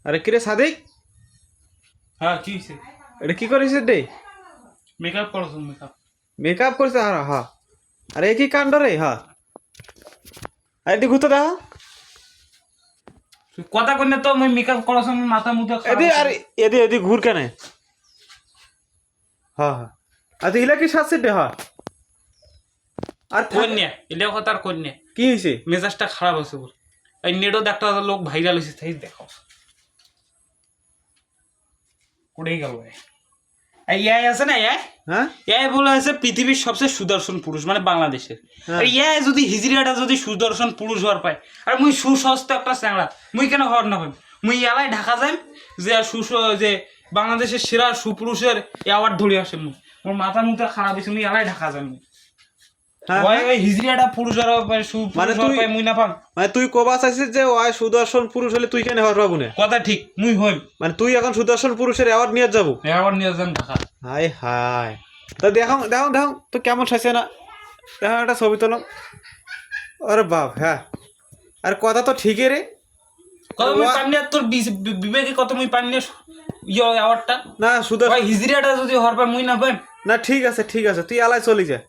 আরে কিরে সাদিক, হ্যাঁ কি হয়েছে? এটা কি করিস রে? মেকআপ করছো মেকআপ? মেকআপ করছে? হ্যাঁ হ্যাঁ। আরে এ কি কাণ্ড রে? হ্যাঁ, আরে এদিকে ঘুরতে দেখা। কথা কই না তো, মই মেকআপ করছো মাথা মুথা এদি আরে এদি ঘুর কেন? হ্যাঁ হ্যাঁ। আচ্ছা ইলা কি সাজছে রে? হ্যাঁ আর কোন নিয়ে এলে কথা আর কোন নিয়ে কি হয়েছে? মেজাজটা খারাপ আছে বল। এই নেটও একটা লোক ভাইরাল হয়েছে, তাই দেখো উড়েই গেল। এই এআই আছে না, এআই হ্যাঁ এআই বলা হয়েছে পৃথিবীর সবচেয়ে সুদর্শন পুরুষ, মানে বাংলাদেশের। হ্যাঁ। আর এআই যদি হিজড়িয়াটা যদি সুদর্শন পুরুষ হওয়ার পায়, আর মুই সুস্বাস্থ্য একটা চ্যাংড়া, মুই কেন হওয়ার না পাই? মুই এলাই ঢাকা যাই যে যে বাংলাদেশের সেরা সুপুরুষের অ্যাওয়ার্ড ধরে আসে। মুই মোর মাথা মুথা খারাপ হয়েছে, মুই এলাই ঢাকা যাই। হ্যাঁ, ওই হ্যাঁ। ওই হিজড়িয়াটা পুরুষ আর মানে সুপুরুষ তুই পাই মুই না পাম। মানে তুই কবা চাইছিস যে ওই সুদর্শন পুরুষ হলে তুই কেন হওয়ার পাবো না? কথা ঠিক, মুই হইম মানে তুই এখন সুদর্শন পুরুষের অ্যাওয়ার্ড নিয়ে যাবো? অ্যাওয়ার্ড নিয়ে যান ঢাকা। হাই হাই, তা দেখো দেখো দেখো তো কেমন সাজছে না? দেখো একটা ছবি তোলাম। আরে বাপ, হ্যাঁ। আর কথা তো ঠিকই রে। কত মুই পাম না তোর বিবেকে, কত মুই পাম না অ্যাওয়ার্ডটা? না সুদর্শন ওই হিজড়িয়াটা যদি হওয়ার পাই মুই না পাইম। না, ঠিক আছে ঠিক আছে, তুই আলাই চলি যা।